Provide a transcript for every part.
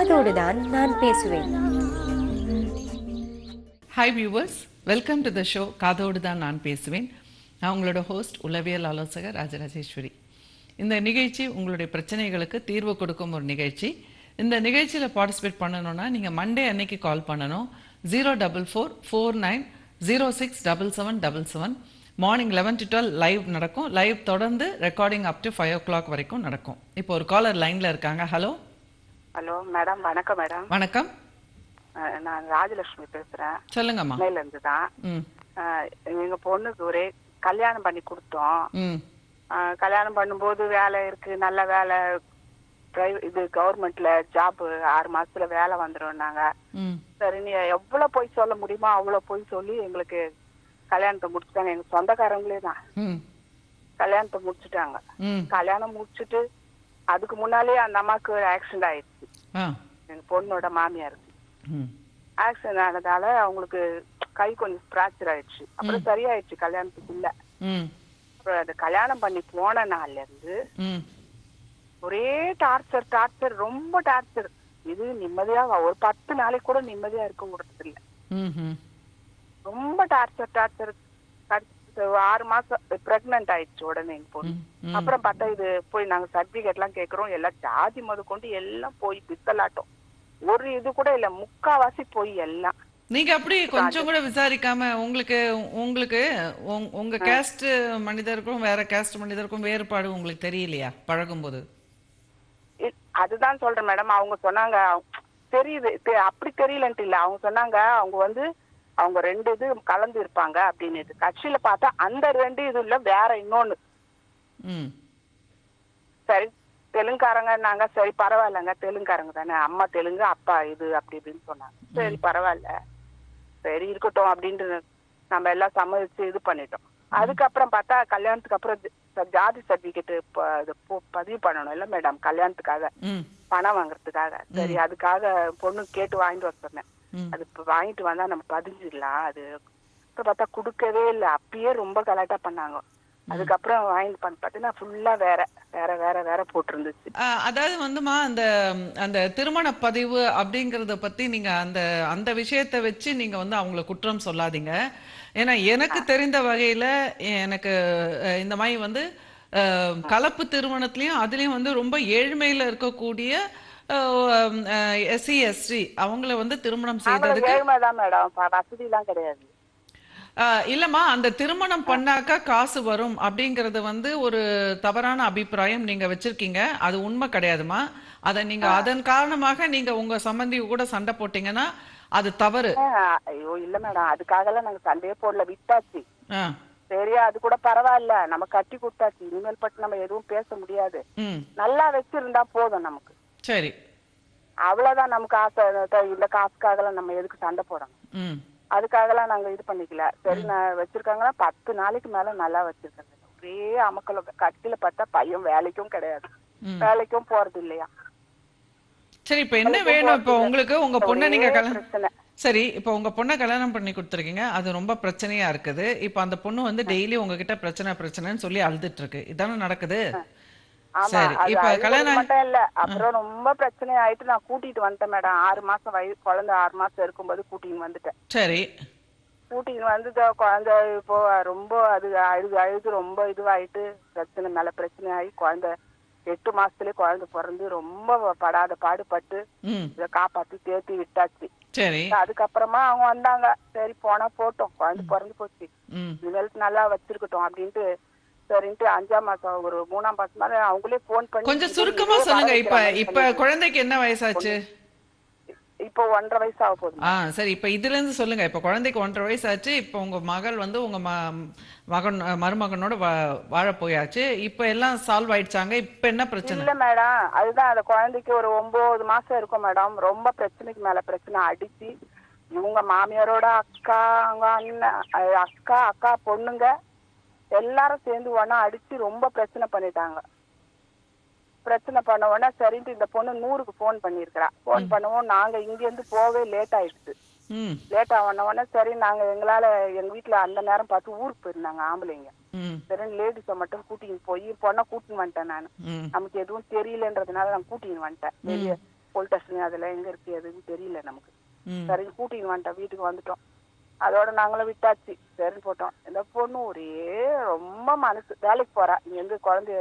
காதோடு தான் நான் பேசுவேன். Hi viewers, welcome to the show காதோடு தான் நான் பேசுவேன். நான் உங்களோட ஹோஸ்ட் உளவியல் ஆலோசகர் ராஜராஜேஸ்வரி. இந்த நிகழ்ச்சி உங்களுடைய பிரச்சனைகளுக்கு தீர்வு கொடுக்கும் ஒரு நிகழ்ச்சி. இந்த நிகழ்ச்சியில் பார்ட்டிசிபேட் பண்ணணும்னா நீங்கள் மண்டே அன்னைக்கு கால் பண்ணணும். 04449067777. மார்னிங் 11 to 12 லைவ் நடக்கும். லைவ் தொடர்ந்து ரெக்கார்டிங் அப் டு 5 o'clock வரைக்கும் நடக்கும். இப்போ ஒரு காலர் லைனில் இருக்காங்க. ஹலோ ஹலோ மேடம், வணக்கம் மேடம். வணக்கம், நான் ராஜலட்சுமி பேசுறேன். சொல்லுங்கம்மா. சென்னையில இருந்து தான். எங்க பொண்ணுக்கு ஒரே கல்யாணம் பண்ணி கொடுத்தோம். கல்யாணம் பண்ணும்போது வேலை இருக்கு, நல்ல வேலை, இது கவர்மெண்ட்ல ஜாப் 6 மாசத்துல வேலை வந்துடும். சரி, நீ எவ்வளவு போய் சொல்ல முடியுமோ அவ்வளவு போய் சொல்லி எங்களுக்கு கல்யாணத்தை முடிச்சுட்டாங்க. எங்க சொந்தக்காரங்களே தான் கல்யாணத்தை முடிச்சுட்டாங்க. கல்யாணம் முடிச்சுட்டு அதுக்கு முன்னாலே அந்த அம்மாவுக்கு ஒரு ஆக்சிடென்ட் ஆயிடுச்சு. எங்க பொண்ணோட மாமியாருக்கு ஆக்சிடென்ட் ஆனதால அவங்களுக்கு கை கொஞ்சம் ஃப்ராக்சர் ஆயிடுச்சு. அப்புறம் சரியாயிடுச்சு கல்யாணத்துக்குள்ள. அப்புறம் அது கல்யாணம் பண்ணி போன நாள்ல இருந்து ஒரே டார்ச்சர், ரொம்ப டார்ச்சர். இது நிம்மதியா ஒரு 10 நாளைக்கு கூட நிம்மதியா இருக்க விடுறது இல்ல. ரொம்ப டார்ச்சர். 6 மாசம் பிரெக்னன்ட் ஆயிடுச்சு உடனே எங்க பொண்ணு. அப்புறம் பார்த்தா இது போய் நாங்க சர்டிபிகேட் எல்லாம் கேக்குறோம். எல்லாம் ஜாதி மது கொண்டு எல்லாம் போய் பித்தலாட்டம், ஒரு இது கூட இல்ல, முக்காவாசி போய் எல்லாம். நீங்க அப்படி கொஞ்சம் கூட விசாரிக்காம உங்களுக்கு உங்க கேஸ்ட் மனிதருக்கும் வேற கேஸ்ட் மனிதருக்கும் வேறுபாடு உங்களுக்கு தெரியலையா பழகும் போது? அதுதான் சொல்றேன் மேடம். அவங்க சொன்னாங்க தெரியுது, அப்படி தெரியலன்ட்டு இல்ல. அவங்க சொன்னாங்க அவங்க 2 இது கலந்து இருப்பாங்க அப்படின்னு. கட்சியில பார்த்தா அந்த 2 இது இல்ல, வேற இன்னொன்னு. சரி, தெலுங்காரங்க நாங்க. சரி பரவாயில்லங்க, தெலுங்காரங்க தானே, அம்மா தெலுங்கு அப்பா இது அப்படி இப்படின்னு சொன்னாங்க. சரி பரவாயில்ல, சரி இருக்கட்டும் அப்படின்ட்டு நம்ம எல்லாம் சம்மதிச்சு இது பண்ணிட்டோம். அதுக்கப்புறம் பார்த்தா கல்யாணத்துக்கு அப்புறம் ஜாதி சர்டிபிகேட் பதிவு பண்ணணும் இல்ல மேடம், கல்யாணத்துக்காக பணம் வாங்குறதுக்காக. சரி, அதுக்காக பொண்ணு கேட்டு வாங்கிட்டு வர சொன்னேன். அது வாங்கிட்டு வந்தா நம்ம பதிஞ்சிடலாம். அது அப்புறம் பார்த்தா குடுக்கவே இல்லை. அப்பயே ரொம்ப கலாட்டா பண்ணாங்க. அதுக்கப்புறம் வாங்கிட்டு பார்த்தீங்கன்னா ஃபுல்லா வேற போட்டிருந்துச்சு. அதாவது வந்துமா அந்த திருமண பதிவு அப்படிங்கறத பத்தி நீங்க அந்த விஷயத்தை வச்சு நீங்க அவங்கள குற்றம் சொல்லாதீங்க. ஏன்னா எனக்கு தெரிந்த வகையில எனக்கு இந்த மாதிரி கலப்பு திருமணத்திலயும் அதுலயும் ரொம்ப ஏழ்மையில இருக்கக்கூடிய SC ST அவங்கள திருமணம் செய்ததுக்கு வசதி எல்லாம் கிடையாது. இல்லம்மா, அந்த திருமணம் பண்ணாக்கா காசு வரும் அப்படிங்கறது ஒரு தவறான அபிப்பிராயம் நீங்க வச்சிருக்கீங்க. அது உண்மை கிடையாதுமா. அத நீங்க அதன் காரணமாக நீங்க உங்க சம்பந்தி கூட சண்டை போட்டீங்கன்னா அது தவறு. ஐயோ இல்ல மேடம், அதுக்காக எல்லாம் நாங்க சண்டையே போடல, விட்டாச்சு. சரியா, அது கூட பரவாயில்ல, நம்ம கட்டி கொடுத்தாச்சு. இனிமேல் பட்டு நம்ம எதுவும் பேச முடியாது. நல்லா வச்சிருந்தா போதும் நமக்கு. சரி, அவ்வளவுதான் நமக்கு ஆசை. இந்த காசுக்காக எல்லாம் நம்ம எதுக்கு சண்டை போடணும்? அதுக்காக எல்லாம் நாங்க இது பண்ணிக்கல. சரி, நான் வச்சிருக்காங்கன்னா 10 நாளைக்கு மேல நல்லா வச்சிருக்கேன். ஒரே அமக்கல. கட்டில பார்த்தா பையன் வேலைக்கும் கிடையாது, வேலைக்கும் போறது இல்லையா. சரி, இப்ப என்ன வேணும்? இப்ப உங்களுக்கு உங்க பொண்ணை நீங்க சரி, இப்ப உங்க பொண்ணை கல்யாணம் பண்ணி கொடுத்துருக்கீங்க, அது ரொம்ப பிரச்சனையா இருக்குது. இப்ப அந்த பொண்ணு டெய்லி உங்ககிட்ட பிரச்சனைன்னு சொல்லி அழுதுட்டு இருக்கு. இதானே நடக்குது? சரி, இப்ப கல்யாணம் மட்டும் இல்ல, அப்புறம் ரொம்ப பிரச்சனை ஆயிட்டு நான் கூட்டிட்டு வந்துட்டேன் மேடம். 6 மாசம் குழந்தை 6 மாசம் இருக்கும்போது கூட்டிட்டு வந்துட்டேன். சரி, கூட்டிட்டு வந்து குழந்தை இப்போ ரொம்ப அது அழுது ரொம்ப இதுவாயிட்டு பிரச்சனை மேல பிரச்சனை ஆகி குழந்தை 8 மாசத்துலயே குழந்தை பிறந்து ரொம்ப படாத பாடுபட்டு இதை காப்பாத்தி தேத்தி விட்டாச்சு. சரி, அதுக்கப்புறமா அவங்க வந்தாங்க. சரி போனா போட்டோம், குழந்தை பிறந்து போச்சு, இனிமேல் நல்லா வச்சிருக்கட்டும் அப்படின்ட்டு சரின்ட்டு 5ஆம் மாசம் ஒரு 3ஆம் மாசம் மேல அவங்களே போன் பண்ணி கொஞ்சம் சுருக்கமா சொல்லுங்க. இப்ப குழந்தைக்கு என்ன வயசாச்சு? இப்போ 1.5 வயசு ஆக போகுது. சரி, இப்ப இதுல இருந்து சொல்லுங்க. இப்ப குழந்தைக்கு 1.5 வயசு ஆச்சு. இப்ப உங்க மகள் உங்க மருமகனோட வாழ போயாச்சு. இப்ப எல்லாம் சால்வ் ஆயிடுச்சாங்க. இப்ப என்ன பிரச்சனை? இல்ல மேடம், அதுதான் அந்த குழந்தைக்கு ஒரு 9 மாசம் இருக்கும் மேடம். ரொம்ப பிரச்சனைக்கு மேல பிரச்சனை அடிச்சு இவங்க மாமியாரோட அக்கா, அவங்க அண்ணன், அக்கா பொண்ணுங்க எல்லாரும் சேர்ந்து ஒன்னா அடிச்சு ரொம்ப பிரச்சனை பண்ணிட்டாங்க. பிரச்சனை பண்ண உடனே சரின்ட்டு இந்த பொண்ணு 100க்கு போன் பண்ணிருக்கா. போன் பண்ணுவோம், நாங்க இங்க இருந்து போவே லேட் ஆயிடுச்சு. லேட் ஆன உடனே சரி, நாங்க எங்களால எங்க வீட்டுல அந்த நேரம் பார்த்து ஊருக்கு போயிருந்தாங்க ஆம்பளைங்க. சரி, லேடிஸ மட்டும் கூட்டின்னு போய் பொண்ணை கூட்டின்னு வந்துட்டேன். நானு நமக்கு எதுவும் தெரியலன்றதுனால நான் கூட்டின்னு வந்துட்டேன். வெளியே போலீஸ் ஸ்டேஷன் அதுல எங்க இருக்கு எதுன்னு தெரியல நமக்கு. சரி கூட்டின்னு வந்துட்டோம், வீட்டுக்கு வந்துட்டோம். அதோட நாங்களும் விட்டாச்சு, சரின்னு போட்டோம். இந்த பொண்ணு ஒரே ரொம்ப மனசு, வேலைக்கு போறா, நீ வந்து குழந்தைய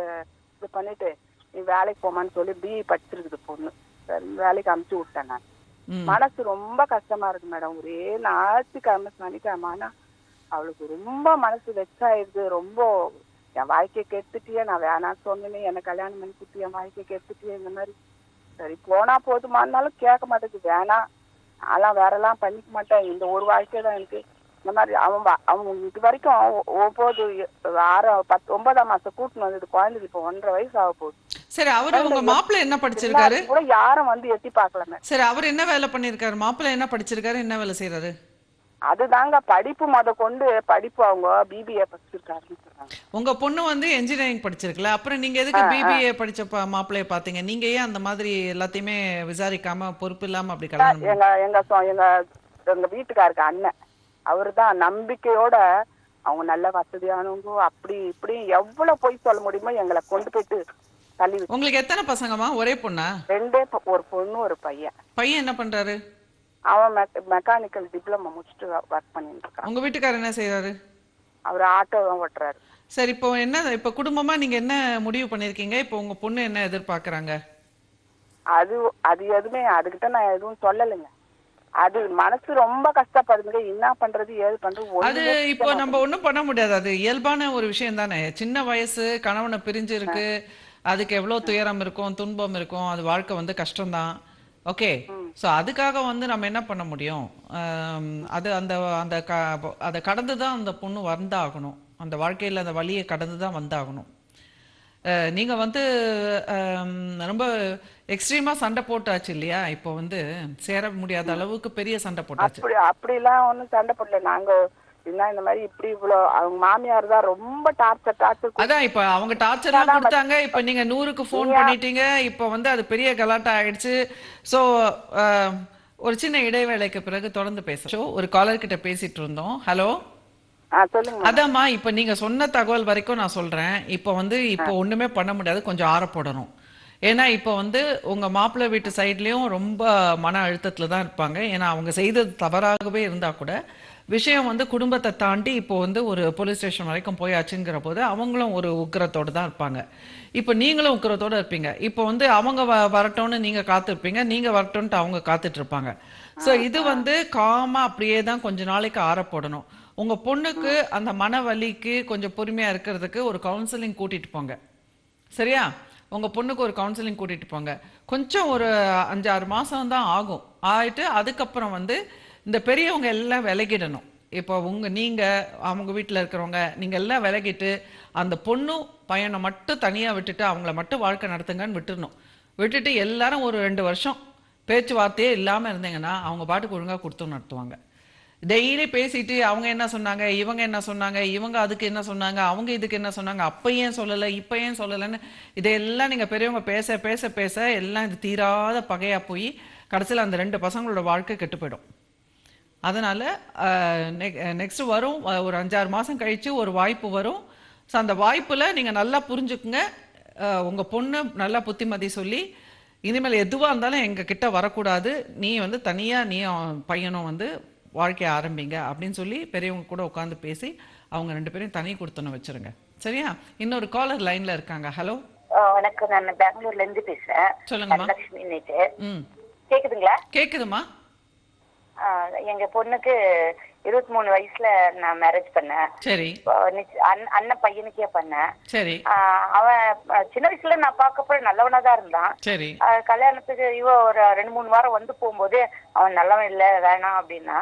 இது பண்ணிட்டு நீ வேலைக்கு போமான்னு சொல்லி பிஇ படிச்சிருக்குது பொண்ணு. சரி வேலைக்கு அமுச்சு விட்டேன் நான். மனசு ரொம்ப கஷ்டமா இருக்கு மேடம். ஒரே ஞாயிற்றுக்கிழமை சனிக்கிழமை ஆனா அவளுக்கு ரொம்ப மனசு வெச்சாயிடுது. ரொம்ப என் வாழ்க்கையை கெடுத்துட்டியே, நான் வேணான்னு சொன்னேன்னு என்ன கல்யாணம் பண்ணி கொடுத்து என் வாழ்க்கையை கெடுத்துட்டியே இந்த மாதிரி. சரி போனா போதுமானாலும் கேட்க மாட்டேங்குது. வேணாம் அதெல்லாம் வேறெல்லாம் பண்ணிக்க மாட்டேன், இந்த ஒரு வாழ்க்கை தான் எனக்கு இந்த மாதிரி. அவங்க இது வரைக்கும் 9ஆம் மாசம் கூட்டின்னு வந்தது குழந்தைக்கு இப்போ 1.5 வயசு ஆக போகுது. சரி, அவரு உங்க மாப்பிள்ளை என்ன படிச்சிருக்காரு? கூட யாரும் வந்து எட்டி பாக்கலங்க. சரி, அவர் என்ன வேலை பண்ணிருக்காரு? மாப்பிள்ளை என்ன படிச்சிருக்காரு, என்ன வேலை செய்யறாரு? அதுதாங்க படிப்பு கொண்டு படிப்பு அவங்க பிபிஏ படிச்சிருக்காருன்னு சொல்றாங்க. உங்க பொண்ணு வந்து என்ஜினியரிங் படிச்சிருக்கல, அப்புறம் நீங்க எதுக்கு பிபிஏ படிச்ச மாப்பிள்ளைய பாத்தீங்க? நீங்க ஏன் அந்த மாதிரி எல்லாத்தையுமே விசாரிக்காம பொறுப்பு இல்லாம அப்படி கல்யாணம்? எங்க வீட்டுக்காருக்கு அண்ணன் அவருதான் நம்பிக்கையோட, அவங்க நல்ல வசதியானவங்க, அப்படி இப்படி எவ்வளவு போய் சொல்ல முடியுமோ எங்களை கொண்டு போயிட்டு தள்ளி. உங்களுக்கு எத்தனை பசங்கம்மா? ஒரே பொண்ணா? 2 ஒரு பொண்ணு ஒரு பையன். பையன் என்ன பண்றாரு? அவன் மெக்கானிக்கல் டிப்ளமோ முடிச்சுட்டு ஒர்க் பண்ணிட்டு இருக்கான். உங்க வீட்டுக்காரர் என்ன செய்யறாரு? அவர் ஆட்டோ தான் ஓட்டுறாரு. சரி, இப்போ குடும்பமா நீங்க என்ன முடிவு பண்ணிருக்கீங்க? இப்போ உங்க பொண்ணு என்ன எதிர்பார்க்கறாங்க? அது எதுவுமே அதுகிட்ட நான் எதுவும் சொல்லலைங்க. அது மனசு ரொம்ப கஷ்டப்படுதுங்க. என்ன பண்றது ஏது பண்றது அது இப்போ நம்ம ஒண்ணும் பண்ண முடியாது. அது இயல்பான ஒரு விஷயம் தானே. சின்ன வயசு, கணவனை பிரிஞ்சு இருக்கு, அதுக்கு எவ்வளவு துயரம் இருக்கும், துன்பம் இருக்கும், அது வாழ்க்கை வந்து கஷ்டம்தான். ஓகே, ஸோ அதுக்காக வந்து நம்ம என்ன பண்ண முடியும்? அது அந்த அந்த அதை கடந்து தான் அந்த பொண்ணு வந்தாகணும். அந்த வாழ்க்கையில் அந்த வழியை கடந்து தான் வந்தாகணும். நீங்க வந்து ரொம்ப எக்ஸ்ட்ரீமா சண்டை போட்டாச்சு இல்லையா? இப்போ வந்து சேர முடியாத அளவுக்கு பெரிய சண்டை போட்டாச்சு. அப்படிலாம் ஒன்றும் சண்டை போடல. நாங்க இந்த மாதிரி இப்படி இவ்வளவு அவங்க மாமியார் தான் ரொம்ப டார்ச்சர். அதான் இப்ப அவங்க டார்ச்சர் எல்லாம் கொடுத்தாங்க. இப்ப நீங்க 100க்கு போன் பண்ணிட்டீங்க. இப்ப வந்து அது பெரிய கலாட்டா ஆயிடுச்சு. சோ ஒரு சின்ன இடைவேளைக்கு பிறகு தொடர்ந்து பேசுறோம். ஒரு காலர் கிட்ட பேசிட்டு இருந்தோம். ஹலோ, அதாம்மா, இப்ப நீங்க சொன்ன தகவல் வரைக்கும் நான் சொல்றேன். இப்ப ஒண்ணுமே பண்ண முடியாது, கொஞ்சம் ஆற போடணும். ஏன்னா இப்ப வந்து உங்க மாப்பிள்ளை வீட்டு சைட்லயும் ரொம்ப மன அழுத்தத்துல தான் இருப்பாங்க. ஏன்னா அவங்க செய்தது தவறாகவே இருந்தா கூட விஷயம் வந்து குடும்பத்தை தாண்டி இப்போ வந்து ஒரு போலீஸ் ஸ்டேஷன் வரைக்கும் போயாச்சுங்கிற போது அவங்களும் ஒரு உக்கிரத்தோடு தான் இருப்பாங்க. இப்போ நீங்களும் உக்கிரத்தோடு இருப்பீங்க. இப்போ வந்து அவங்க வரட்டும்னு நீங்க காத்திருப்பீங்க, நீங்க வரட்டும்ட்டு அவங்க காத்துட்டு இருப்பாங்க. ஸோ இது வந்து காமா அப்படியே தான் கொஞ்ச நாளைக்கு ஆறப்போடணும். உங்க பொண்ணுக்கு அந்த மன வலிக்கு கொஞ்சம் பொறுமையா இருக்கிறதுக்கு ஒரு கவுன்சிலிங் கூட்டிட்டு போங்க. சரியா? உங்க பொண்ணுக்கு ஒரு கவுன்சிலிங் கூட்டிட்டு போங்க. கொஞ்சம் ஒரு 5-6 மாசம் தான் ஆகும். ஆயிட்டு அதுக்கப்புறம் வந்து இந்த பெரியவங்க எல்லாம் விலகிடணும். இப்போ நீங்க அவங்க வீட்டில் இருக்கிறவங்க நீங்க எல்லாம் விலகிட்டு அந்த பொண்ணும் பையனை மட்டும் தனியா விட்டுட்டு அவங்கள மட்டும் வாழ்க்கை நடத்துங்கன்னு விட்டுடணும். விட்டுட்டு எல்லாரும் ஒரு 2 வருஷம் பேச்சுவார்த்தையே இல்லாம இருந்தீங்கன்னா அவங்க பாட்டுக்கு ஒழுங்கா கொடுத்து நடத்துவாங்க. டெய்லி பேசிட்டு அவங்க என்ன சொன்னாங்க, இவங்க என்ன சொன்னாங்க, இவங்க அதுக்கு என்ன சொன்னாங்க, அவங்க இதுக்கு என்ன சொன்னாங்க, அப்ப ஏன் சொல்லலை, இப்ப ஏன் சொல்லலைன்னு இதையெல்லாம் நீங்க பெரியவங்க பேச பேச பேச எல்லாம் இது தீராத பகையா போய் கடைசியில் அந்த 2 பசங்களோட வாழ்க்கை கெட்டு போயிடும். அதனால நெக்ஸ்ட் வரும் ஒரு 5-6 மாசம் கழிச்சு ஒரு வாய்ப்பு வரும். ஸோ அந்த வாய்ப்புல நீங்க நல்லா புரிஞ்சுக்குங்க. உங்க பொண்ணு நல்லா புத்திமதி சொல்லி இனிமேல் எதுவா இருந்தாலும் எங்க கிட்ட வரக்கூடாது, நீ வந்து தனியா நீ பையனும் வந்து வாழ்க்கைய ஆரம்பிங்க அப்படின்னு சொல்லி பெரியவங்க கூட உட்காந்து பேசி அவங்க 2 பேரையும் தனி கொடுத்தணும் வச்சிருங்க. சரியா? இன்னொரு காலர் லைன்ல இருக்காங்க. ஹலோ, வணக்கம். நான் பெங்களூர்ல இருந்து பேசுறேன். சொல்லுங்கம்மா. லட்சுமி. கேக்குதுங்களா? கேக்குதுமா. எங்க பொண்ணுக்கு 23 வயசுல நான் மேரேஜ் பண்ணேன். சரி. அண்ணன் பையனுக்கே பண்ணேன். சரி. அவன் சின்ன வயசுல நான் பார்க்கப்ப நல்லவனா தான் இருந்தான். சரி. கல்யாணத்துக்கு ஒரு 2-3 வாரம் வந்து போகும்போது அவன் நல்லவன் இல்ல, வேணாம் அப்படின்னா,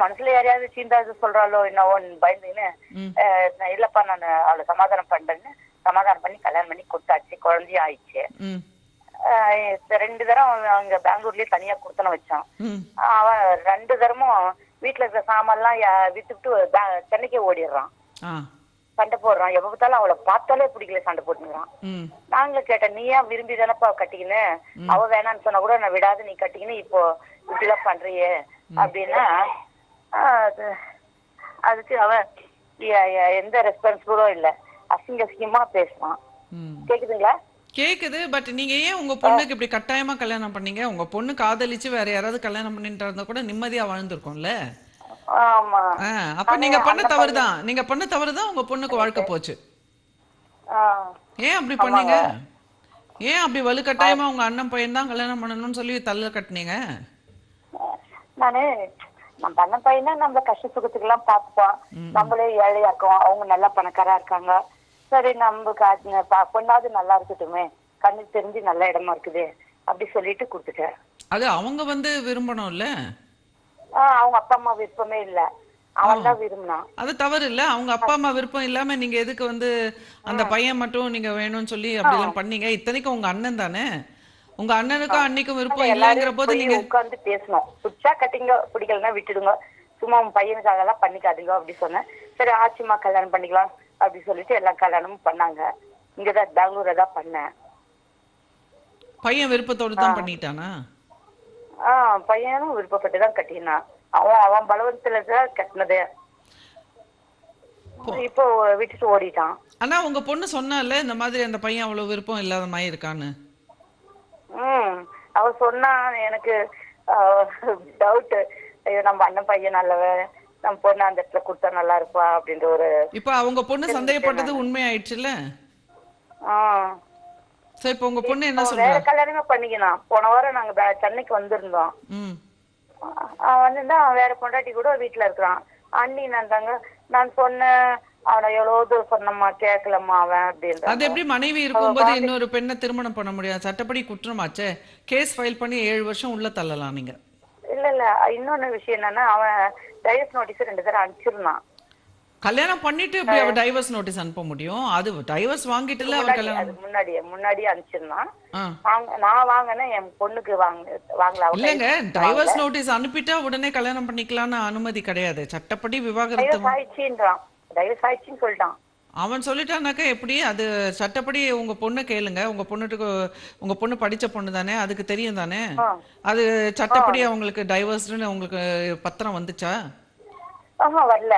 மனசுல யாரையாவது சீண்டாது சொல்றாளோ என்னவோ பயந்துன்னு, இல்லப்பா நான் அவளை சமாதானம் பண்றேன்னு சமாதானம் பண்ணி கல்யாணம் பண்ணி கொடுத்தாச்சு. குழந்தையும் ஆயிடுச்சு. 2 தரம் அவங்க பெங்களூர்லயே தனியா கொடுத்தன வச்சான். அவன் 2 தரமும் வீட்டுல இருக்கிற சாமான்லாம் வித்துட்டு சென்னைக்கே ஓடிடுறான். சண்டை போடுறான். எப்ப பார்த்தாலும் அவளை பார்த்தாலே பிடிக்கல, சண்டை போட்டுக்கிறான். நாங்களும் கேட்டேன், நீ ஏன் விரும்பி தானப்பா கட்டிக்கின்னு, அவ வேணான்னு சொன்னா கூட நான் விடாது நீ கட்டிக்கின்னு இப்போ இப்படிலாம் பண்றியே அப்படின்னா, அதுக்கு அவன் எந்த ரெஸ்பான்சிபிளும் இல்ல, அசிங்கமா பேசுவான். கேக்குதுங்களா? கேக்குது. பட் நீங்க ஏன் உங்க பொண்ணுக்கு இப்படி கட்டாயமா கல்யாணம் பண்ணீங்க? உங்க பொண்ணு காதலிச்சு வேற யாராவது கல்யாணம் பண்ணிட்டு இருந்தா கூட நிம்மதியா வாழ்ந்திருக்கும்ல. ஆமா. அப்ப நீங்க பண்ண தவறுதான். நீங்க பண்ண தவறுதான் உங்க பொண்ணுக்கு வாழ்க்கை போச்சு. ஏன் அப்படி பண்ணீங்க? ஏன் அப்படி வலுக்கட்டாயமா உங்க அண்ணன் பையன் தான் கல்யாணம் பண்ணணும்னு சொல்லி தள்ள கட்டினீங்க? நம்ம அண்ணன் பையனா நம்மள கஷ்ட சுகத்துக்கு எல்லாம் பாத்துப்பான். நம்மளே ஏழையாக்குவோம். அவங்க நல்லா பணக்காரா இருக்காங்க. சரி நமக்கு பொண்ணாவது நல்லா இருக்கட்டுமே, கண்ணுக்கு தெரிஞ்சு நல்ல இடமா இருக்குது அப்படி சொல்லிட்டு கொடுத்துட்டேன். அது அவங்க வந்து விரும்பணும்ல. அவங்க அப்பா அம்மா விருப்பமே இல்ல, அவன் தான் விரும்பினான். அது தவறு இல்ல. அவங்க அப்பா அம்மா விருப்பம் இல்லாம நீங்க எதுக்கு வந்து அந்த பையன் மட்டும் நீங்க வேணும்னு சொல்லி அப்படி எல்லாம் பண்ணீங்க? இத்தனைக்கும் உங்க அண்ணன் தானே. உங்க அண்ணனுக்கும் அன்னைக்கும் விருப்பம் இல்லங்கிற போது நீங்க உட்கார்ந்து பேசணும். பிடிச்சா கட்டிங்க, பிடிக்கலன்னா விட்டுடுங்க, சும்மா உன் பையனுக்காக எல்லாம் பண்ணிக்காதீங்க அப்படி சொன்னேன். சரி ஆச்சுமா கல்யாணம் பண்ணிக்கலாம் அப்படி சொல்லிட்டு எல்லாம் கல்யாணமும் பண்ணாங்க. இங்கதான் பெங்களூர்ல தான் பண்ணேன். பையன் விருப்பத்தோடு தான் பண்ணிட்டானா? பையனும் விருப்பப்பட்டுதான் கட்டினான். அவன் பலவந்தத்துல தான் கட்டினது. இப்போ விட்டுட்டு ஓடிட்டான். ஆனா உங்க பொண்ணு சொன்னால இந்த மாதிரி அந்த பையன் அவ்வளவு விருப்பம் இல்லாத மாதிரி இருக்கான்னு. அவ சொன்னா எனக்கு டவுட். ஐயோ நம்ம அண்ணன் பையன் நல்லவன், நம்ம பொண்ணு அந்த இடத்துல கொடுத்தா நல்லா இருப்பா அப்படின்ற ஒரு. இப்ப அவங்க பொண்ணு சந்தேகப்பட்டது உண்மையாயிடுச்சுல்ல. சோ இப்ப உங்க பொண்ணு என்ன சொல்றா? வேற கல்யாணமே பண்ணிக்கலாம். போன வாரம் நாங்க சென்னைக்கு வந்திருந்தோம். வந்திருந்தா வேற பொண்டாட்டி கூட வீட்டுல இருக்கிறான். அண்ணி நான்தாங்க நான் சொன்னேன், அவனை எவ்வளவு சொன்னம்மா கேட்கலம்மா அவன் அப்படின்னு. அது எப்படி மனைவி இருக்கும்போது இன்னொரு பெண்ணை திருமணம் பண்ண முடியாது? சட்டப்படி குற்றமாச்சே. கேஸ் ஃபைல் பண்ணி 7 வருஷம் உள்ள தள்ளலாம் நீங்க. இல்ல இன்னொன்னு விஷயம் என்னன்னா, அவன் டைவர்ஸ் நோட்டீஸ் 2 தடவை அனுப்பிச்சிருந்தான். கல்யாணம் பண்ணிட்டு எப்படி அவ டைவர்ஸ் நோட்டீஸ் அனுப்ப முடியும்? அது டைவர்ஸ் வாங்கிட்டுல அவ கல்யாணம் முன்னாடியே அனுப்பிச்சிருந்தான். நான் வாங்கினேன், என் பொண்ணுக்கு வாங்கல. இல்லங்க, டைவர்ஸ் நோட்டீஸ் அனுப்பிட்டா உடனே கல்யாணம் பண்ணிக்கலாம்னு அனுமதி கிடையாது. சட்டப்படி விவாகரத்து ஆயிடுச்சுன்றான். டைவர்ஸ் ஆயிடுச்சுன்னு சொல்லிட்டான். அவன் சொல்லிட்டானாக்கா எப்படி? அது சட்டப்படி உங்க பொண்ணு கேளுங்க. உங்க பொண்ணு படிச்ச பொண்ணு தானே, அதுக்கு தெரியும் தானே. அது சட்டப்படி அவங்களுக்கு டைவர்ஸ்னு உங்களுக்கு பத்திரம் வந்துச்சா? வரல.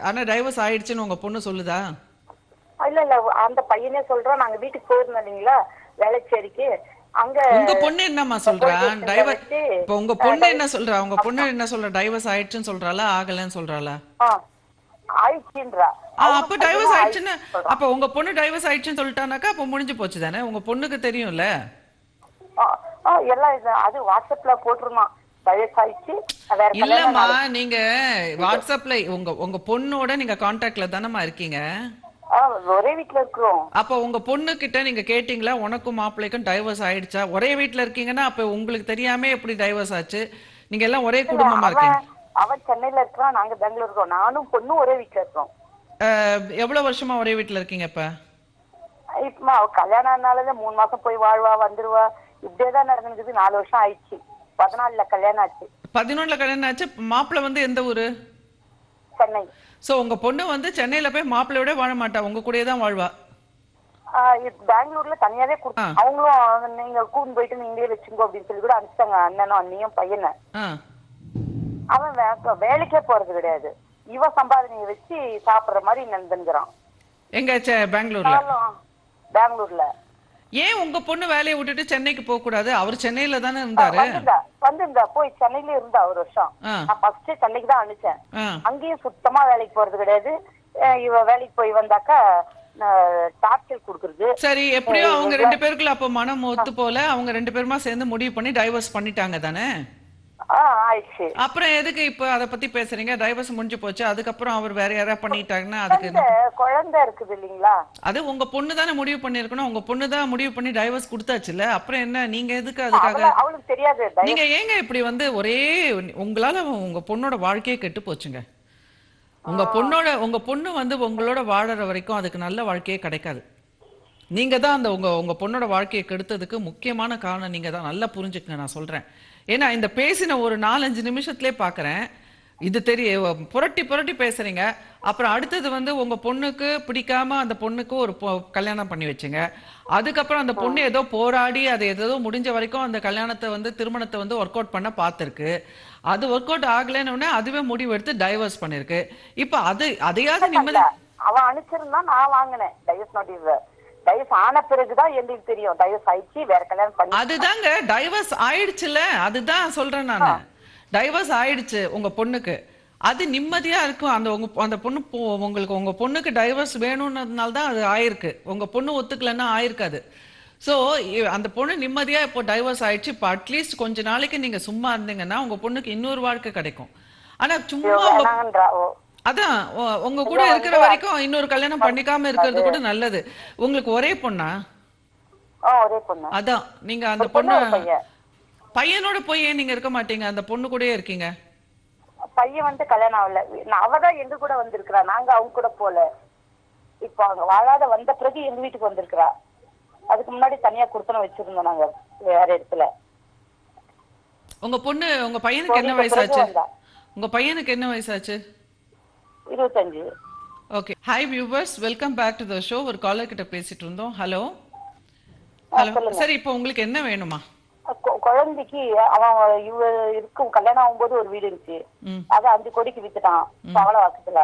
ஆனா டைவர்ஸ் ஆயிடுச்சுன்னு உங்க பொண்ணு சொல்லுதா? இல்ல அந்த பையனே சொல்றான். நாங்க வீட்டுக்கு போயிருந்தோம் இல்லீங்களா வேலைச்சேரிக்கு, அங்க உங்க பொண்ணு என்னம்மா சொல்றா? டைவர்ஸ் இப்ப உங்க பொண்ணு என்ன சொல்றா? உங்க பொண்ணு என்ன சொல்ற? டைவர்ஸ் ஆயிடுச்சுன்னு சொல்றாளா, ஆகலன்னு சொல்றாளா? ஆயிடுச்சுன்றா. அப்ப டைவர்ஸ் ஆயிடுச்சுன்னு, அப்ப உங்க பொண்ணு டைவர்ஸ் ஆயிடுச்சுன்னு சொல்லிட்டானாக்கா அப்ப முடிஞ்சு போச்சு தானே. உங்க பொண்ணுக்கு தெரியும்ல. எல்லாம் அது வாட்ஸ்அப்ல போட்டுருந்தான். இல்லம்மா, நீங்க வாட்ஸ்அப்ல உங்க பொண்ணோட நீங்க கான்டாக்ட்ல தானமா இருக்கீங்க? ஒரே வீட்ல இருக்கிறோம். அப்ப உங்க பொண்ணு கிட்ட நீங்க கேட்டீங்களா உனக்கும் மாப்பிள்ளைக்கும் டைவர்ஸ் ஆயிடுச்சா? ஒரே வீட்ல இருக்கீங்கன்னா அப்ப உங்களுக்கு தெரியாம எப்படி டைவர்ஸ் ஆச்சு? நீங்க எல்லாம் ஒரே குடும்பமா இருக்கீங்க. அவன் சென்னையில இருக்கான், நாங்க பெங்களூர் இருக்கோம். நானும் பொண்ணும் ஒரே வீட்ல இருக்கோம். எவ்வளவு வருஷமா ஒரே வீட்ல இருக்கீங்க? இப்ப அவ கல்யாணம் ஆனாலே 3 மாசம் போய் வாழ்வா வந்துருவா, இப்படியேதான் நடந்துக்குது. 4 வருஷம் ஆயிடுச்சு. 14ல கல்யாணம் ஆச்சு. 14ல கல்யாணம் ஆச்சு. மாப்பிள்ளை வந்து எந்த ஊரு? சென்னை. சோ உங்க பொண்ணு வந்து சென்னையில போய் மாப்பிள்ளையோட வாழ மாட்டா, உங்க கூடயே தான் வாழ்வா. பெங்களூர்ல தனியாவே கொடுத்தா. அவங்களும் நீங்க கூண்டு போயிட்டு நீங்களே வச்சுக்கோ அப்படின்னு சொல்லி கூட அனுப்பிச்சாங்க. அண்ணனும் அண்ணியும் பையனை. அவன் வேலைக்கே போறது கிடையாது. இவ சம்பாதனையை வச்சு சாப்பிடுற மாதிரி நடந்துங்கிறான். எங்க பெங்களூர்ல? பெங்களூர்ல. ஏன் உங்க பொண்ணு வேலையை விட்டுட்டு சென்னைக்கு போக கூடாது? அவர் சென்னையில தானே இருந்தாரு. வந்திருந்தா போய் சென்னையில இருந்தா 1 வருஷம். நான் ஃபர்ஸ்ட் சென்னைக்கு தான் அனுப்பிச்சேன். அங்கேயும் சுத்தமா வேலைக்கு போறது கிடையாது. இவ வேலைக்கு போய் வந்தாக்கா டார்ச்சர் குடுக்குறது. சரி, எப்படியோ அவங்க 2 பேருக்குள்ள அப்ப மனம் ஒத்து போல அவங்க 2 பேருமா சேர்ந்து முடிவு பண்ணி டைவர்ஸ் பண்ணிட்டாங்க தானே. ஆயிடுச்சு. அப்புறம் எதுக்கு இப்ப அத பத்தி பேசுறீங்க? டைவர்ஸ் முடிஞ்சு போச்சு. அதுக்கப்புறம் அவர் வேற யாரா பண்ணிட்டாங்கன்னா அதுக்கு குழந்தை இருக்குது இல்லீங்களா? அது உங்க பொண்ணு தானே முடிவு பண்ணிருக்கணும். உங்க பொண்ணு தான் முடிவு பண்ணி டைவர்ஸ் கொடுத்தாச்சுல. அப்புறம் என்ன நீங்க எதுக்கு அதுக்காக? அவளுக்கு தெரியாது. நீங்க ஏங்க இப்படி வந்து ஒரே உங்களால உங்க பொண்ணோட வாழ்க்கையே கெட்டு போச்சுங்க. உங்க பொண்ணு வந்து உங்களோட வாழற வரைக்கும் அதுக்கு நல்ல வாழ்க்கையே கிடைக்காது. நீங்க தான் அந்த உங்க பொண்ணோட வாழ்க்கையை கெடுத்ததுக்கு முக்கியமான காரணம் நீங்க தான். நல்லா புரிஞ்சுக்கங்க நான் சொல்றேன். ஏன்னா இந்த பேசின ஒரு 4-5 நிமிஷத்துலயே பாக்குறேன் இது புரட்டி பேசுறீங்க. அப்புறம் அடுத்தது வந்து உங்க பொண்ணுக்கு பிடிக்காம அந்த பொண்ணுக்கு ஒரு கல்யாணம் பண்ணி வச்சுங்க. அதுக்கப்புறம் அந்த பொண்ணு ஏதோ போராடி அது ஏதோ முடிஞ்ச வரைக்கும் அந்த திருமணத்தை வந்து ஒர்க் அவுட் பண்ண பார்த்திருக்கு. அது ஒர்க் அவுட் ஆகலன்னு அதுவே முடிவு எடுத்து டைவர்ஸ் பண்ணிருக்கு. இப்ப அதையாவது நிம்மதி அவன் அனுப்பிச்சிருந்தா நான் வாங்கினேன் டைவர்ஸ் நோட்டீஸ். டைவர்ஸ் ஆன பிறகுதான் எங்களுக்கு தெரியும் டைவர்ஸ் ஆயிடுச்சு, வேற கல்யாணம் பண்ணி. அதுதாங்க டைவர்ஸ் ஆயிடுச்சுல, அதுதான் சொல்றேன் நானு. டைவர்ஸ் ஆயிடுச்சு உங்க பொண்ணுக்கு, அது நிம்மதியா இருக்கும். அந்த பொண்ணு உங்களுக்கு உங்க பொண்ணுக்கு டைவர்ஸ் வேணும்ன்றதுனால தான் அது ஆயிருக்கு. உங்க பொண்ணு ஒத்துக்கலன்னா ஆயிருக்காது. ஸோ அந்த பொண்ணு நிம்மதியா இப்போ டைவர்ஸ் ஆயிடுச்சு. இப்போ அட்லீஸ்ட் கொஞ்ச நாளைக்கு நீங்க சும்மா இருந்தீங்கன்னா உங்க பொண்ணுக்கு இன்னொரு வாழ்க்கை கிடைக்கும். ஆனா சும்மா அதான் உங்க கூட இருக்கிற வரைக்கும் இன்னொரு கல்யாணம் பண்ணிக்காம இருக்கிறது கூட நல்லது. உங்களுக்கு ஒரே பொண்ணா? ஒரே பொண்ணு. அதான் நீங்க அந்த பொண்ணு பையனோட போய் ஏன் நீங்க இருக்க மாட்டீங்க, அந்த பொண்ணு கூடயே இருக்கீங்க? பையன் வந்து கல்யாணம் ஆகல, அவதான் எங்க கூட வந்திருக்கிறா, நாங்க அவங்க கூட போல. இப்போ அவங்க வாழாத வந்த பிறகு எங்க வீட்டுக்கு வந்திருக்கிறா. அதுக்கு முன்னாடி தனியா குடுத்தனம் வச்சிருந்தோம் நாங்க வேற இடத்துல. உங்க பொண்ணு உங்க பையனுக்கு என்ன வயசாச்சு? உங்க பையனுக்கு என்ன வயசாச்சு? 25. Okay. Hi viewers, welcome back to the show. ஒரு காலர் கிட்ட பேசிட்டு இருந்தோம். Hello hello. சரி, இப்போ உங்களுக்கு என்ன வேணுமா? குழந்தைக்கு அவன் இருக்கும் கல்யாணம் ஆகும்போது ஒரு வீடு இருந்துச்சு, அதை 5 கோடிக்கு வித்துட்டான் பவளவாக்கத்துல.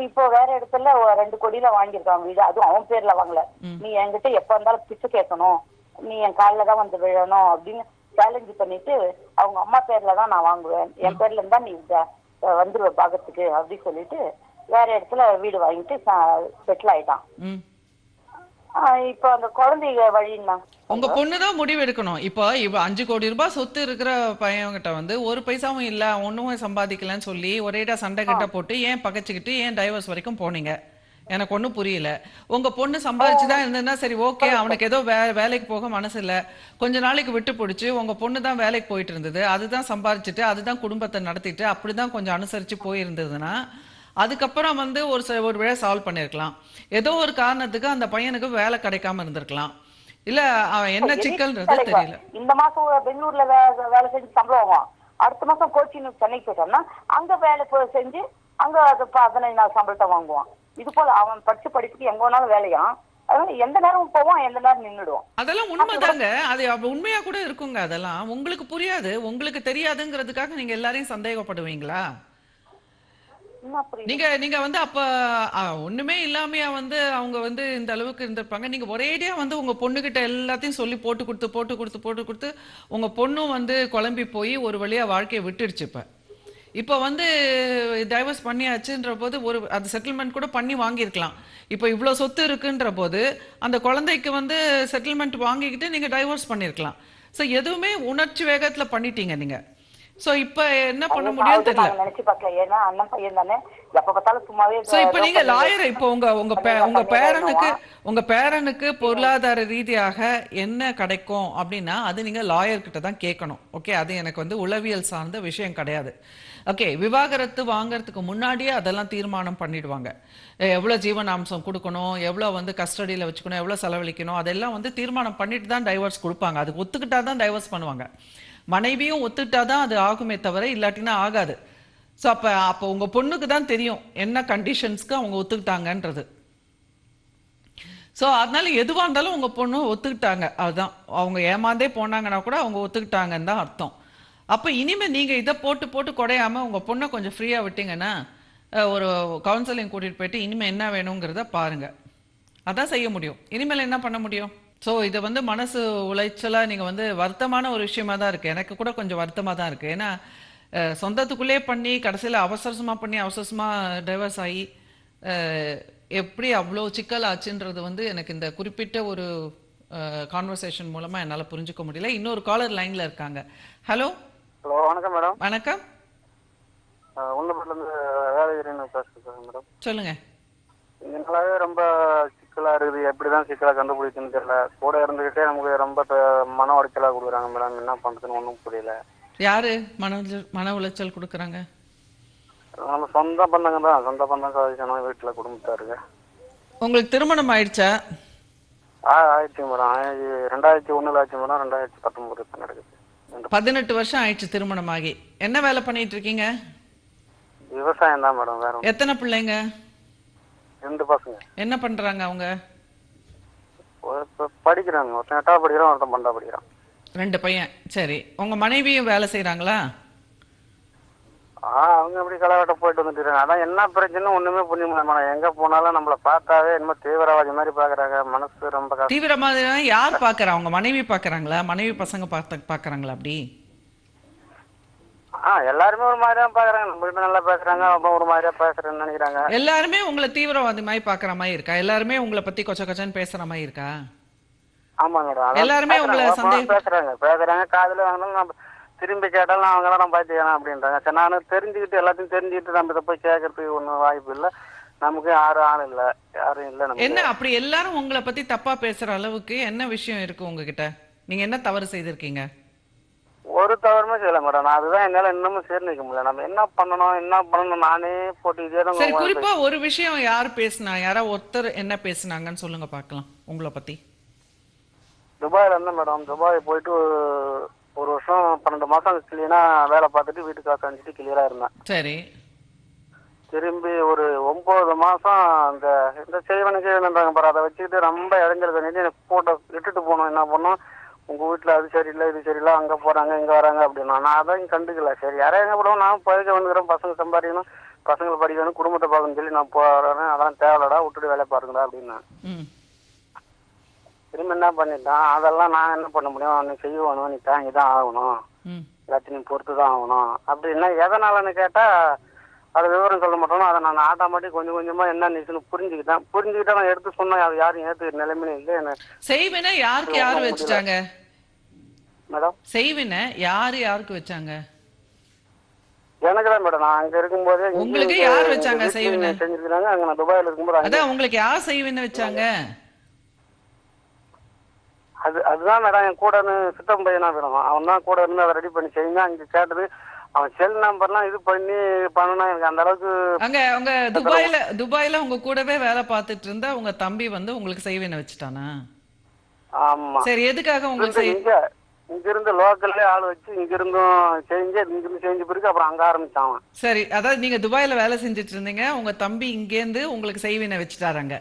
இப்போ வேற இடத்துல 2 கோடியில வாங்கியிருக்கான் வீடு, அதுவும் அவன் பேர்ல வாங்கல. நீ என்கிட்ட எப்ப இருந்தாலும் பிச்சை கேட்கணும், நீ என் காலில தான் வந்து விழணும் அப்படின்னு சேலஞ்சு பண்ணிட்டு அவங்க அம்மா பேர்ல தான் நான் வாங்குவேன், என் பேர்ல இருந்தா நீ வந்துருவ பாகத்துக்கு அப்படின்னு சொல்லிட்டு வேற இடத்துல வீடு வாங்கிட்டு செட்டில் ஆயிட்டான். இப்ப அந்த குழந்தைங்க வழின்னா உங்க பொண்ணுதான் முடிவு எடுக்கணும். இப்போ 5 கோடி ரூபாய் சொத்து இருக்கிற பையன்கிட்ட வந்து ஒரு பைசாவும் இல்ல, ஒண்ணுமே சம்பாதிக்கலன்னு சொல்லி ஒரேடா சண்டை கிட்ட போட்டு ஏன் பகைச்சுக்கிட்டு ஏன் டைவர்ஸ் வரைக்கும் போனீங்க? எனக்கு ஒன்றும் புரியல. உங்க பொண்ணு சம்பாதிச்சுதான் இருந்ததுன்னா சரி ஓகே, அவனுக்கு ஏதோ வேலைக்கு போக மனசு இல்ல, கொஞ்ச நாளைக்கு விட்டு பிடிச்சு உங்க பொண்ணு தான் வேலைக்கு போயிட்டு இருந்தது, அதுதான் சம்பாதிச்சுட்டு அதுதான் குடும்பத்தை நடத்திட்டு அப்படிதான் கொஞ்சம் அனுசரிச்சு போயிருந்ததுன்னா அதுக்கப்புறம் வந்து ஒரு வேளை சால்வ் பண்ணிருக்கலாம். ஏதோ ஒரு காரணத்துக்கு அந்த பையனுக்கு வேலை கிடைக்காம இருந்திருக்கலாம், இல்ல அவன் என்ன சிக்கல்ன்றது தெரியல. இந்த மாசம் பெங்களூர்ல வேலை செஞ்சு சம்பளம் வாங்குவான், அடுத்த மாசம் கோச்சிங் சென்னைக்கு போயிட்டோம்னா அங்க வேலை செஞ்சு அங்க 15 நாள் சம்பளத்தை வாங்குவான். இது போல அவன் படிச்ச படிப்புக்கு எங்க வேணாலும் வேலையா, அதனால எந்த நேரம் போவான் எந்த நேரம் நின்றுடுவான். அதெல்லாம் உண்மைதாங்க, அது உண்மையா கூட இருக்குங்க. அதெல்லாம் உங்களுக்கு புரியாது, உங்களுக்கு தெரியாதுங்கிறதுக்காக நீங்க எல்லாரையும் சந்தேகப்படுவீங்களா? நீங்க வந்து அப்ப ஒண்ணுமே இல்லாமையா வந்து அவங்க வந்து இந்த அளவுக்கு இருந்திருப்பாங்க. நீங்க ஒரேடியா வந்து உங்க பொண்ணுகிட்ட எல்லாத்தையும் சொல்லி போட்டு கொடுத்து உங்க பொண்ணும் வந்து குழம்பி போய் ஒரு வழியா வாழ்க்கையை விட்டுடுச்சு. இப்ப வந்து டைவர்ஸ் பண்ணியாச்சுன்ற போது அது செட்டில்மெண்ட் கூட பண்ணி வாங்கியிருக்கலாம். இப்போ இவ்வளவு சொத்து இருக்குன்ற போது அந்த குழந்தைக்கு வந்து செட்டில்மெண்ட் வாங்கிக்கிட்டு நீங்க டைவர்ஸ் பண்ணிருக்கலாம். சோ எதுவுமே உணர்ச்சி வேகத்துல பண்ணிட்டீங்க நீங்க. சோ இப்ப என்ன பண்ண முடியும் தெரியல. நினைச்சு பார்க்கல, ஏன்னா அண்ணன் பையன் தானே எப்ப பார்த்தாலும் சும்மாவே. சோ இப்ப நீங்க லாயர், இப்போ உங்க பேரனுக்கு பொருளாதார ரீதியாக என்ன கிடைக்கும் அப்படின்னா அது நீங்க லாயர் கிட்ட தான் கேட்கணும். ஓகே, அது எனக்கு வந்து உளவியல் சார்ந்த விஷயம் கிடையாது. ஓகே, விவாகரத்து வாங்கறதுக்கு முன்னாடியே அதெல்லாம் தீர்மானம் பண்ணிடுவாங்க. எவ்வளவு ஜீவனாம்சம் கொடுக்கணும், எவ்வளவு வந்து கஸ்டடியில வச்சுக்கணும், எவ்வளவு செலவழிக்கணும், அதெல்லாம் வந்து தீர்மானம் பண்ணிட்டு தான் டைவர்ஸ் கொடுப்பாங்க. அதுக்கு ஒத்துக்கிட்டா தான் டைவர்ஸ் பண்ணுவாங்க. மனைவியும் ஒத்துக்கிட்டாதான் அது ஆகுமே தவிர இல்லாட்டினா ஆகாது. ஸோ அப்போ உங்க பொண்ணுக்கு தான் தெரியும் என்ன கண்டிஷன்ஸ்க்கு அவங்க ஒத்துக்கிட்டாங்கன்றது. ஸோ அதனால எதுவாக இருந்தாலும் உங்க பொண்ணு ஒத்துக்கிட்டாங்க, அதுதான். அவங்க ஏமாந்தே போனாங்கன்னா கூட அவங்க ஒத்துக்கிட்டாங்கன்னு தான் அர்த்தம். அப்போ இனிமே நீங்க இதை போட்டு குறையாம உங்க பொண்ணை கொஞ்சம் ஃப்ரீயா விட்டீங்கன்னா ஒரு கவுன்சிலிங் கூட்டிட்டு போயிட்டு இனிமே என்ன வேணுங்கிறத பாருங்க. அதான் செய்ய முடியும். இனிமேல் என்ன பண்ண முடியும்? ஸோ இதை வந்து மனசு உளைச்சலாக நீங்கள் வந்து வருத்தமான ஒரு விஷயமா தான் இருக்குது. எனக்கு கூட கொஞ்சம் வருத்தமாக தான் இருக்குது. ஏன்னா சொந்தத்துக்குள்ளே பண்ணி கடைசியில் அவசரமாக டைவர்ஸ் ஆகி எப்படி அவ்வளோ சிக்கல் ஆச்சுன்றது வந்து எனக்கு இந்த குறிப்பிட்ட ஒரு கான்வர்சேஷன் மூலமாக என்னால் புரிஞ்சுக்க முடியல. இன்னொரு காலர் லைனில் இருக்காங்க. ஹலோ ஹலோ, வணக்கம் மேடம். வணக்கம். உங்கள்கிட்ட வேலைகிறேன்னு பேசுகிறேன் மேடம். சொல்லுங்கள். இதனாலவே ரொம்ப சிக்கலாக இருக்குது, எப்படி தான் சிக்கலாக கண்டுபிடிச்சுன்னு தெரியல. கூட இருந்துக்கிட்டே நமக்கு ரொம்ப மன உளைச்சலாக கொடுக்குறாங்க மேடம். என்ன பண்ணுறதுன்னு ஒன்றும் புரியல. யாரு மன உளைச்சல் கொடுக்குறாங்க? நம்ம சொந்த பந்தங்க தான், சொந்த பந்தம் சாதிக்கணும், வீட்டில் குடும்பத்தாருக்கு. உங்களுக்கு திருமணம் ஆயிடுச்சா? ஆயிடுச்சு மேடம். 2001 ஆச்சு மேடம். 2019 நடக்குது. 18 வருஷம் ஆயிடுச்சு திருமணம் ஆகி. என்ன வேலை பண்ணிட்டு இருக்கீங்க? விவசாயம் தான் மேடம். வேற எத்தனை பிள்ளைங்க? 2 பசங்க. என்ன பண்றாங்க அவங்க? படிக்கிறாங்க. ஒருத்தன் 8வது படிக்கிறான், ஒருத்தன் 12வது படிக்கிறான். 2 பையன். சரி, உங்க மனைவியும் வேலை செய்யறாங்களா? அவங்க எப்படி களவாட்ட போயிட்டு வந்துட்டு அதான் என்ன பிரச்சனை ஒண்ணுமே புரிய முடியல. எங்க போனாலும் நம்மள பார்த்தாவே என்ன தீவிரவாதி மாதிரி பாக்குறாங்க. மனசு ரொம்ப தீவிரவாதி யார் பாக்குறா? அவங்க மனைவி பாக்குறாங்களா? மனைவி பசங்க பாக்குறாங்களா? அப்படி எல்லாருமே ஒரு மாதிரியா பாக்குறாங்க. நம்ம கிட்ட நல்லா பேசுறாங்க, அப்ப ஒரு மாதிரியா பேசுறேன்னு நினைக்கிறாங்க. எல்லாருமே உங்களை தீவிரவாதி மாதிரி பாக்குற மாதிரி இருக்கா? எல்லாருமே உங்களை பத்தி கொச்ச கொச்சன்னு பேசுற மாதிரி இருக்கா? ஆமா மேடம். எல்லாருமே உங்களை பேசுறாங்க காதுல வாங்கினாலும் நம்ம திரும்பி கேட்டாலும் அவங்க எல்லாம் நம்ம பாத்துக்கலாம் அப்படின்றாங்க. சரி, நானும் தெரிஞ்சுக்கிட்டு எல்லாத்தையும் தெரிஞ்சுக்கிட்டு நம்ம இதை போய் கேட்கறதுக்கு ஒன்றும் வாய்ப்பு இல்லை. நமக்கு யாரும் ஆள் இல்லை, யாரும் இல்லை. என்ன அப்படி எல்லாரும் உங்களை பத்தி தப்பா பேசுற அளவுக்கு என்ன விஷயம் இருக்கு உங்ககிட்ட? நீங்க என்ன தவறு செய்திருக்கீங்க? ஒரு தவறுமே செய்யல மேடம். நான் அதுதான் என்னால இன்னமும் சேர்ந்துக்க முடியல. நம்ம என்ன பண்ணணும் நானே போட்டு இதே தான். சரி, குறிப்பா ஒரு விஷயம் யார் பேசினா? யாரா ஒருத்தர் என்ன பேசினாங்கன்னு சொல்லுங்க பார்க்கலாம் உங்களை பத்தி. துபாயில இருந்தேன் மேடம். துபாய் போயிட்டு ஒரு வருஷம் 12 மாசம் கிளீனா வேலை பார்த்துட்டு வீட்டுக்கு காசு அனுப்பிட்டு கிளியரா இருந்தேன். சரி. திரும்பி ஒரு 9 மாசம் இந்த செய்வனுக்கு பாரு, அதை வச்சுக்கிட்டு ரொம்ப இடைஞ்சல் எனக்கு போட்டோ விட்டுட்டு போனோம். என்ன பண்ணோம், உங்க வீட்டுல அது சரியில்லை இது சரியில்லை, அங்க போறாங்க இங்க வராங்க அப்படின்னா நான் அதையும் கண்டுக்கல. சரி, யாரையும் எங்க போடுவோம், நான் பழக வந்துக்கிறேன், பசங்க சம்பாதிக்கணும், பசங்களை படிக்கணும், குடும்பத்தை பார்க்கணும்னு சொல்லி நான் போறேன். அதெல்லாம் தேவையில்லடா, விட்டுட்டு வேலை பாருங்கடா அப்படின்னா திரும்ப என்ன பண்ணிட்டான். அதெல்லாம் நான் என்ன பண்ண முடியும், நீ செய்யணும், நீ தாங்கி தான் ஆகணும், எல்லாத்தையும் நீ பொறுத்து தான் ஆகணும் அப்படின்னா. எதனாலன்னு கேட்டா அதை விவரம் சொல்ல மாட்டோம். அதை நான் ஆட்டோமேட்டிக் கொஞ்சம் கொஞ்சமா என்ன நினைச்சுன்னு புரிஞ்சுக்கிட்டா நான் எடுத்து சொன்னேன். அது யாரும் ஏத்துக்கிற நிலைமையில இல்லை. என்ன செய்வினை யாருக்கு யாரு வச்சுட்டாங்க மேடம்? செய்வினை யாருக்கு வச்சாங்க? எனக்குதான் மேடம். நான் அங்க இருக்கும்போதே உங்களுக்கு யார் வச்சாங்க செய்வினை? செஞ்சிருக்காங்க. அங்க நான் துபாயில இருக்கும்போது அதான் உங்களுக்கு யார் செய்வினை வச்சாங்க? அதுதான் மேடம் என் கூட சித்தம் பையனா வேணும். அவன் தான் கூட இருந்து அதை ரெடி பண்ணி செய்யுங்க. அங்க கேட்டது அவன் செல் நம்பர்லாம் இது பண்ணி பண்ணனா எனக்கு அந்த அளவுக்கு. அங்க துபாயில உங்க கூடவே வேலை பார்த்துட்டு இருந்தா உங்க தம்பி வந்து உங்களுக்கு செய்வினை வச்சுட்டானா? ஆமா. சரி, எதுக்காக உங்களுக்கு இங்க இருந்து லோக்கல்ல ஆள் வச்சு இங்க இருந்தும் செஞ்ச பிறகு அப்புறம் அங்க ஆரம்பிச்சான். சரி, அதாவது நீங்க துபாயில வேலை செஞ்சுட்டு இருந்தீங்க, உங்க தம்பி இங்க இருந்து உங்களுக்கு செய்வினை வச்சுட்டாராங்க.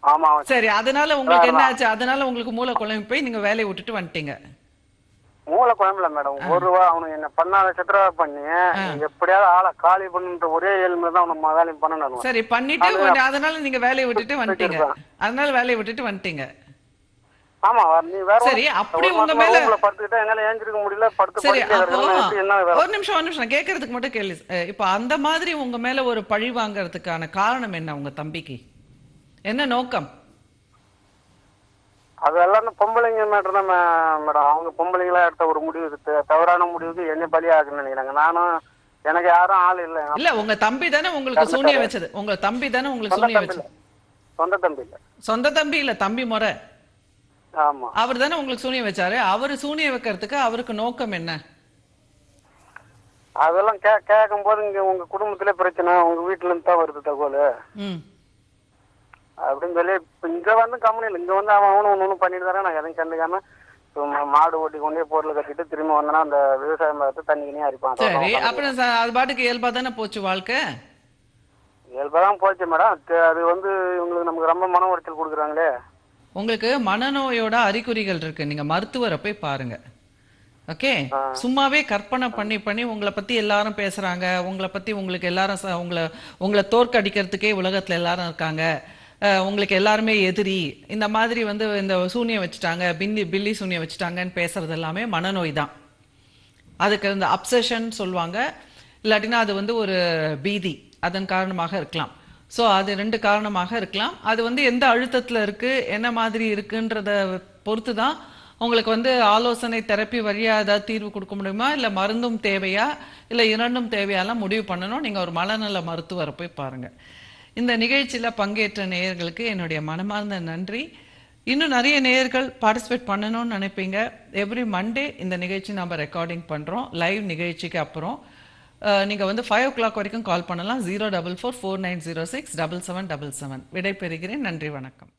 ஆமா. சரி, அதனால உங்களுக்கு என்ன ஆச்சு? அதனால உங்களுக்கு மூளை குழம்பு போய் நீங்க வேலையை விட்டுட்டு வந்துட்டீங்க. மூளை குழம்புல மேடம், ஒரு ரூபா அவனுக்கு என்ன பண்ணாத சித்திரவதை பண்ணி எப்படியாவது ஆளை காலி பண்ணுன்ற ஒரே ஏழ்மையில தான் அவனுக்கு வேலையும் பண்ணணும். சரி, பண்ணிட்டு அதனால நீங்க வேலையை விட்டுட்டு வந்துட்டீங்க. அதனால வேலையை விட்டுட்டு வந்துட்டீங்க. ஆமா. நீ வேற சரி, அப்படி உங்க மேல படுத்துக்கிட்டா என்னால ஏஞ்சிருக்க முடியல. சரி, ஒரு நிமிஷம் நான் கேட்கறதுக்கு மட்டும் கேள்வி. இப்ப அந்த மாதிரி உங்க மேல ஒரு பழி வாங்கறதுக்கான காரணம் என்ன? உங்க தம்பிக்கு என்ன நோக்கம்? அதெல்லாம் பொம்பளைங்க மேட்டர் தான் மேடம். அவங்க பொம்பளைங்களா எடுத்த ஒரு முடிவு, தவறான முடிவுக்கு என்ன பலி ஆகுன்னு நினைக்கிறாங்க. நானும் எனக்கு யாரும் ஆள் இல்லை. இல்ல, உங்க தம்பி தானே உங்களுக்கு சூனியம் வச்சது. உங்க தம்பி தானே உங்களுக்கு சூனியம் வச்சது. சொந்த தம்பி இல்ல. சொந்த தம்பி இல்ல, தம்பி முறை. ஆமா. அவர் தானே உங்களுக்கு சூனியம் வச்சாரு. அவரு சூனியம் வைக்கிறதுக்கு அவருக்கு நோக்கம் என்ன? அதெல்லாம் கேட்கும் போது இங்க உங்க குடும்பத்திலே பிரச்சனை, உங்க வீட்டுல இருந்து தான் வருது தகவல் அப்படின்னு சொல்லி இங்க வந்து கம்பெனியில் இங்க வந்து அவனும் ஒண்ணு பண்ணிட்டு தரேன். நான் எதையும் கண்டுக்காம மாடு ஓட்டி கொண்டே பொருளை கட்டிட்டு திரும்பி வந்தனா அந்த விவசாயம் பார்த்து தண்ணிக்கினே அரிப்பான். சரி, அப்புறம் அது பாட்டுக்கு இயல்பா தானே போச்சு வாழ்க்கை? இயல்பா தான் போச்சு மேடம். அது வந்து இவங்களுக்கு நமக்கு ரொம்ப மன உளைச்சல் கொடுக்குறாங்களே. உங்களுக்கு மனநோயோட அறிகுறிகள் இருக்கு, நீங்க மருத்துவரை போய் பாருங்க. ஓகே, சும்மாவே கற்பனை பண்ணி உங்களை பத்தி எல்லாரும் பேசுறாங்க, உங்களை பத்தி உங்களுக்கு எல்லாரும் உங்களை தோற்கடிக்கிறதுக்கே உலகத்துல எல்லாரும் இருக்காங்க, உங்களுக்கு எல்லாருமே எதிரி, இந்த மாதிரி வந்து இந்த சூனியம் வச்சுட்டாங்க, பில்லி சூனியம் வச்சுட்டாங்கன்னு பேசுறது எல்லாமே மனநோய் தான். அதுக்கு இந்த அப்சஷன் சொல்லுவாங்க, இல்லாட்டினா அது வந்து ஒரு பீதி, அதன் காரணமாக இருக்கலாம். ஸோ அது 2 காரணமாக இருக்கலாம். அது வந்து எந்த அழுத்தத்தில் இருக்கு, என்ன மாதிரி இருக்குன்றத பொறுத்து தான் உங்களுக்கு வந்து ஆலோசனை தெரப்பி வழியாக ஏதாவது தீர்வு கொடுக்க முடியுமா, இல்லை மருந்தும் தேவையா, இல்லை 2ம் தேவையாலாம் முடிவு பண்ணணும். நீங்கள் ஒரு மனநல மருத்துவரை போய் பாருங்கள். இந்த நிகழ்ச்சியில் பங்கேற்ற நேயர்களுக்கு என்னுடைய மனமார்ந்த நன்றி. இன்னும் நிறைய நேயர்கள் பார்ட்டிசிபேட் பண்ணணும்னு நினைப்பீங்க. எவ்ரி மண்டே இந்த நிகழ்ச்சி நம்ம ரெக்கார்டிங் பண்ணுறோம். லைவ் நிகழ்ச்சிக்கு அப்புறம் நீங்கள் வந்து 5 o'clock வரைக்கும் கால் பண்ணலாம். 04449067777. விடை பெறுகிறேன். நன்றி, வணக்கம்.